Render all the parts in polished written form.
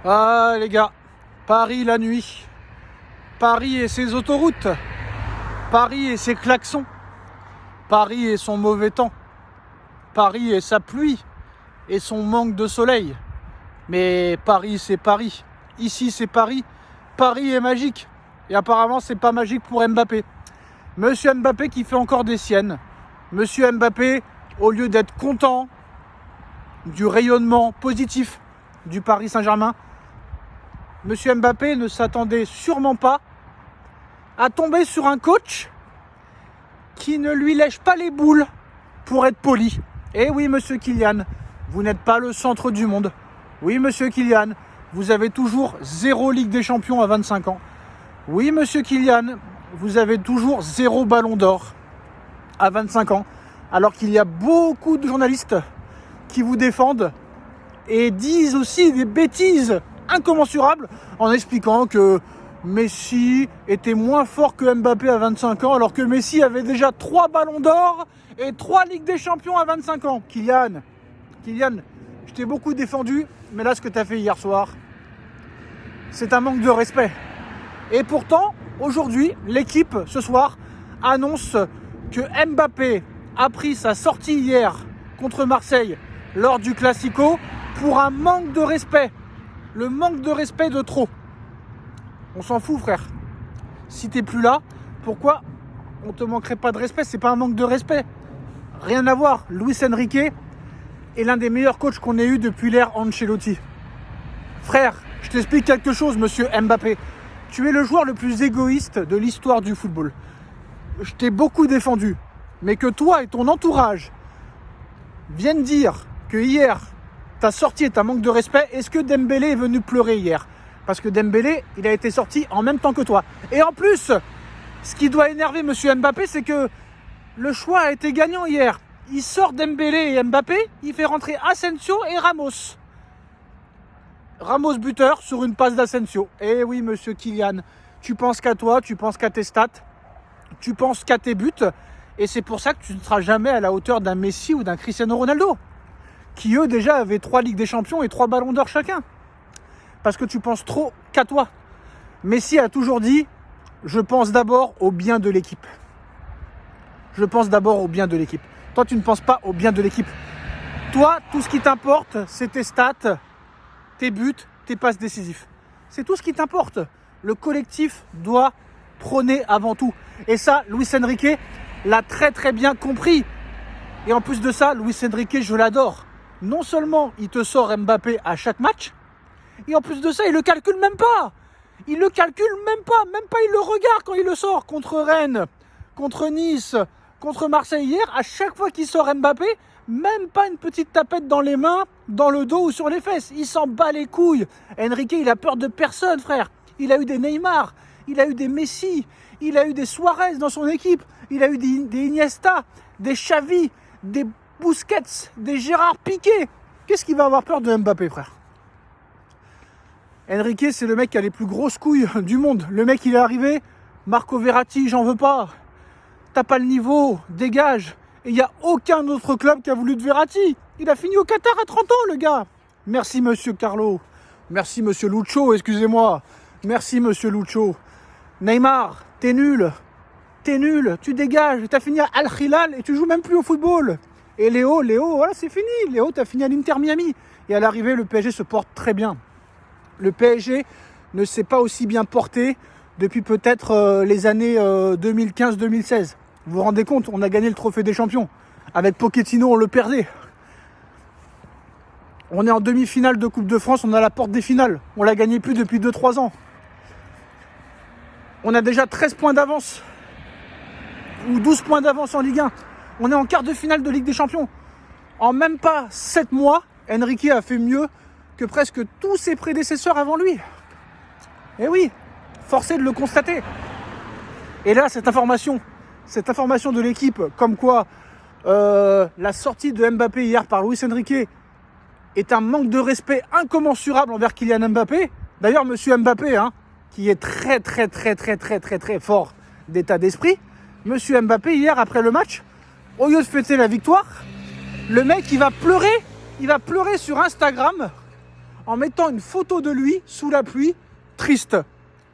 Ah les gars, Paris la nuit, Paris et ses autoroutes, Paris et ses klaxons, Paris et son mauvais temps, Paris et sa pluie et son manque de soleil. Mais Paris c'est Paris, ici c'est Paris, Paris est magique. Et apparemment c'est pas magique pour Mbappé. Monsieur Mbappé qui fait encore des siennes. Monsieur Mbappé, au lieu d'être content du rayonnement positif du Paris Saint-Germain, Monsieur Mbappé ne s'attendait sûrement pas à tomber sur un coach qui ne lui lèche pas les boules, pour être poli. Et oui, Monsieur Kylian, vous n'êtes pas le centre du monde. Oui, Monsieur Kylian, vous avez toujours 0 Ligue des Champions à 25 ans. Oui, Monsieur Kylian, vous avez toujours 0 Ballon d'Or à 25 ans. Alors qu'il y a beaucoup de journalistes qui vous défendent et disent aussi des bêtises incommensurables en expliquant que Messi était moins fort que Mbappé à 25 ans, alors que Messi avait déjà 3 Ballons d'Or et 3 Ligues des Champions à 25 ans. Kylian, je t'ai beaucoup défendu, mais là, ce que tu as fait hier soir, c'est un manque de respect. Et pourtant, aujourd'hui, l'équipe, ce soir, annonce que Mbappé a pris sa sortie hier contre Marseille lors du Classico pour un manque de respect. Le manque de respect de trop. On s'en fout, frère. Si t'es plus là, pourquoi on te manquerait pas de respect? C'est pas un manque de respect. Rien à voir. Luis Enrique est l'un des meilleurs coachs qu'on ait eu depuis l'ère Ancelotti. Frère, je t'explique quelque chose, monsieur Mbappé. Tu es le joueur le plus égoïste de l'histoire du football. Je t'ai beaucoup défendu. Mais que toi et ton entourage viennent dire que hier, ta sortie est un manque de respect, est-ce que Dembélé est venu pleurer hier? Parce que Dembélé, il a été sorti en même temps que toi. Et en plus, ce qui doit énerver monsieur Mbappé, c'est que le choix a été gagnant hier. Il sort Dembélé et Mbappé, il fait rentrer Asensio et Ramos. Ramos buteur sur une passe d'Asensio. Eh oui, monsieur Kylian, tu penses qu'à toi, tu penses qu'à tes stats, tu penses qu'à tes buts. Et c'est pour ça que tu ne seras jamais à la hauteur d'un Messi ou d'un Cristiano Ronaldo, qui eux déjà avaient 3 Ligues des Champions et 3 Ballons d'Or chacun. Parce que tu penses trop qu'à toi. Messi a toujours dit, je pense d'abord au bien de l'équipe. Je pense d'abord au bien de l'équipe. Toi, tu ne penses pas au bien de l'équipe. Toi, tout ce qui t'importe, c'est tes stats, tes buts, tes passes décisives. C'est tout ce qui t'importe. Le collectif doit prôner avant tout. Et ça, Luis Enrique l'a très très bien compris. Et en plus de ça, Luis Enrique, je l'adore. Non seulement il te sort Mbappé à chaque match, et en plus de ça, il le calcule même pas. Il le calcule même pas il le regarde quand il le sort contre Rennes, contre Nice, contre Marseille hier. À chaque fois qu'il sort Mbappé, même pas une petite tapette dans les mains, dans le dos ou sur les fesses. Il s'en bat les couilles. Enrique, il a peur de personne, frère. Il a eu des Neymar, il a eu des Messi, il a eu des Suarez dans son équipe, il a eu des Iniesta, des Xavi, des Busquets, des Gérard Piqué. Qu'est-ce qu'il va avoir peur de Mbappé, frère? Enrique, c'est le mec qui a les plus grosses couilles du monde. Le mec, il est arrivé, Marco Verratti, j'en veux pas. T'as pas le niveau, dégage. Et il n'y a aucun autre club qui a voulu de Verratti. Il a fini au Qatar à 30 ans, le gars. Merci, monsieur Carlo. Merci, monsieur Lucho, excusez-moi. Merci, monsieur Lucho. Neymar, t'es nul, tu dégages, t'as fini à Al Hilal et tu joues même plus au football. Et Léo, voilà, c'est fini. Léo, t'as fini à l'Inter Miami. Et à l'arrivée, le PSG se porte très bien. Le PSG ne s'est pas aussi bien porté depuis peut-être les années 2015-2016. Vous vous rendez compte, on a gagné le trophée des champions. Avec Pochettino, on le perdait. On est en demi-finale de Coupe de France, on est à la porte des finales. On l'a gagné plus depuis 2-3 ans. On a déjà 13 points d'avance. Ou 12 points d'avance en Ligue 1. On est en quart de finale de Ligue des Champions. En même pas 7 mois, Enrique a fait mieux que presque tous ses prédécesseurs avant lui. Et oui, forcé de le constater. Et là, cette information de l'équipe, comme quoi la sortie de Mbappé hier par Luis Enrique est un manque de respect incommensurable envers Kylian Mbappé. D'ailleurs, monsieur Mbappé, qui est très très très très très très très fort d'état d'esprit, monsieur Mbappé hier après le match, au lieu de fêter la victoire, le mec il va pleurer sur Instagram en mettant une photo de lui sous la pluie, triste.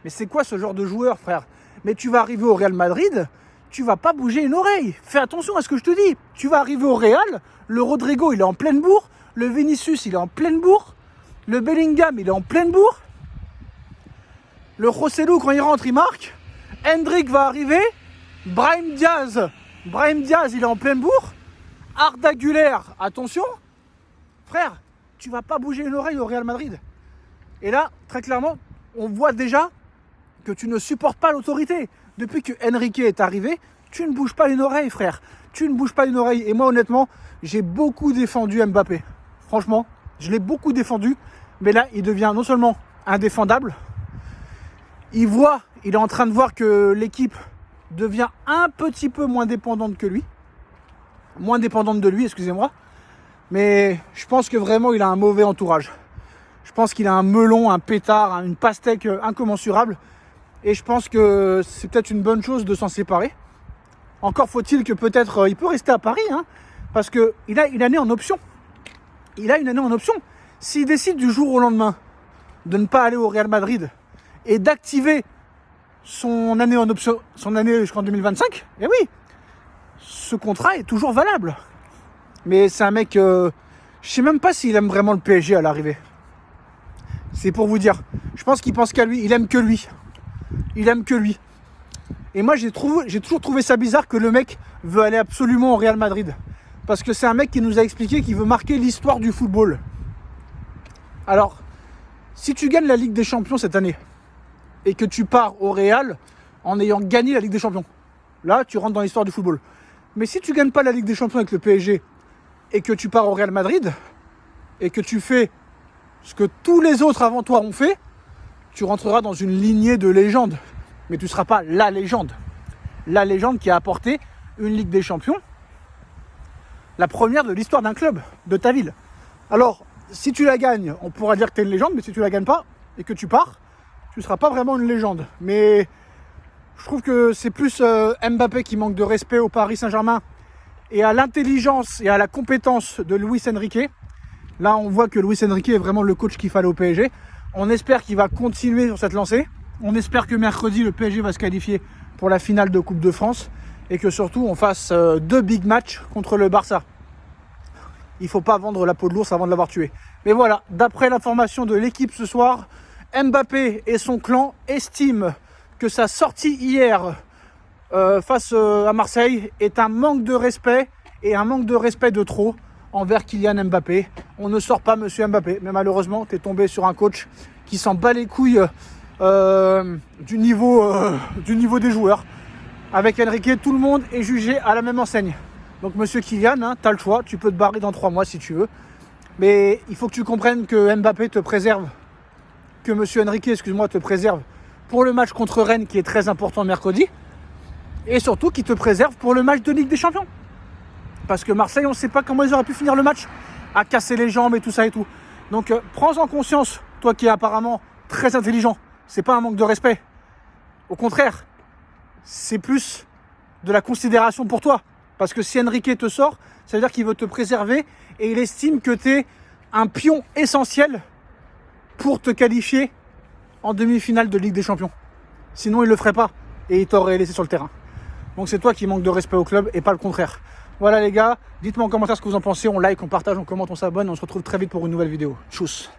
Mais c'est quoi ce genre de joueur, frère? Mais tu vas arriver au Real Madrid, tu vas pas bouger une oreille. Fais attention à ce que je te dis. Tu vas arriver au Real, le Rodrigo, il est en pleine bourre, le Vinicius, il est en pleine bourre, le Bellingham, il est en pleine bourre, le Joselu, quand il rentre, il marque, Hendrik va arriver, Brahim Diaz, il est en pleine bourre, Arda Güler, attention, frère, tu vas pas bouger une oreille au Real Madrid. Et là, très clairement, on voit déjà que tu ne supportes pas l'autorité. Depuis que Enrique est arrivé, tu ne bouges pas une oreille, frère. Tu ne bouges pas une oreille. Et moi, honnêtement, j'ai beaucoup défendu Mbappé. Franchement, je l'ai beaucoup défendu. Mais là, il devient non seulement indéfendable, il est en train de voir que l'équipe devient un petit peu moins dépendante que lui. Moins dépendante de lui, excusez-moi. Mais je pense que vraiment, il a un mauvais entourage. Je pense qu'il a un melon, un pétard, une pastèque incommensurable. Et je pense que c'est peut-être une bonne chose de s'en séparer. Encore faut-il que peut-être il peut rester à Paris, hein, parce qu'il a une année en option. Il a une année en option. S'il décide du jour au lendemain de ne pas aller au Real Madrid et d'activer son année en option, son année jusqu'en 2025, eh oui, ce contrat est toujours valable. Mais c'est un mec, je sais même pas s'il aime vraiment le PSG à l'arrivée. C'est pour vous dire. Je pense qu'il pense qu'à lui, il aime que lui. Il aime que lui. Et moi, j'ai toujours trouvé ça bizarre que le mec veut aller absolument au Real Madrid. Parce que c'est un mec qui nous a expliqué qu'il veut marquer l'histoire du football. Alors, si tu gagnes la Ligue des Champions cette année et que tu pars au Real en ayant gagné la Ligue des Champions, là, tu rentres dans l'histoire du football. Mais si tu gagnes pas la Ligue des Champions avec le PSG et que tu pars au Real Madrid et que tu fais ce que tous les autres avant toi ont fait, tu rentreras dans une lignée de légendes. Mais tu ne seras pas la légende. La légende qui a apporté une Ligue des Champions, la première de l'histoire d'un club, de ta ville. Alors, si tu la gagnes, on pourra dire que tu es une légende, mais si tu la gagnes pas et que tu pars, tu ne seras pas vraiment une légende. Mais je trouve que c'est plus Mbappé qui manque de respect au Paris Saint-Germain et à l'intelligence et à la compétence de Luis Enrique. Là, on voit que Luis Enrique est vraiment le coach qu'il fallait au PSG. On espère qu'il va continuer sur cette lancée. On espère que mercredi, le PSG va se qualifier pour la finale de Coupe de France et que surtout, on fasse 2 big matchs contre le Barça. Il ne faut pas vendre la peau de l'ours avant de l'avoir tué. Mais voilà, d'après l'information de l'équipe ce soir, Mbappé et son clan estiment que sa sortie hier face à Marseille est un manque de respect et un manque de respect de trop envers Kylian Mbappé. On ne sort pas monsieur Mbappé, mais malheureusement, tu es tombé sur un coach qui s'en bat les couilles du niveau des joueurs. Avec Enrique, tout le monde est jugé à la même enseigne. Donc monsieur Kylian, hein, tu as le choix, tu peux te barrer dans 3 mois si tu veux. Mais il faut que tu comprennes que Mbappé te préserve, que monsieur Enrique, excuse-moi, te préserve pour le match contre Rennes qui est très important mercredi. Et surtout qu'il te préserve pour le match de Ligue des Champions. Parce que Marseille, on ne sait pas comment ils auraient pu finir le match, à casser les jambes et tout ça et tout. Donc prends-en conscience, toi qui es apparemment très intelligent. C'est pas un manque de respect. Au contraire, c'est plus de la considération pour toi. Parce que si Enrique te sort, ça veut dire qu'il veut te préserver et il estime que tu es un pion essentiel pour te qualifier en demi-finale de Ligue des Champions. Sinon, il ne le ferait pas et il t'aurait laissé sur le terrain. Donc c'est toi qui manques de respect au club et pas le contraire. Voilà les gars, dites-moi en commentaire ce que vous en pensez, on like, on partage, on commente, on s'abonne, on se retrouve très vite pour une nouvelle vidéo. Tchuss.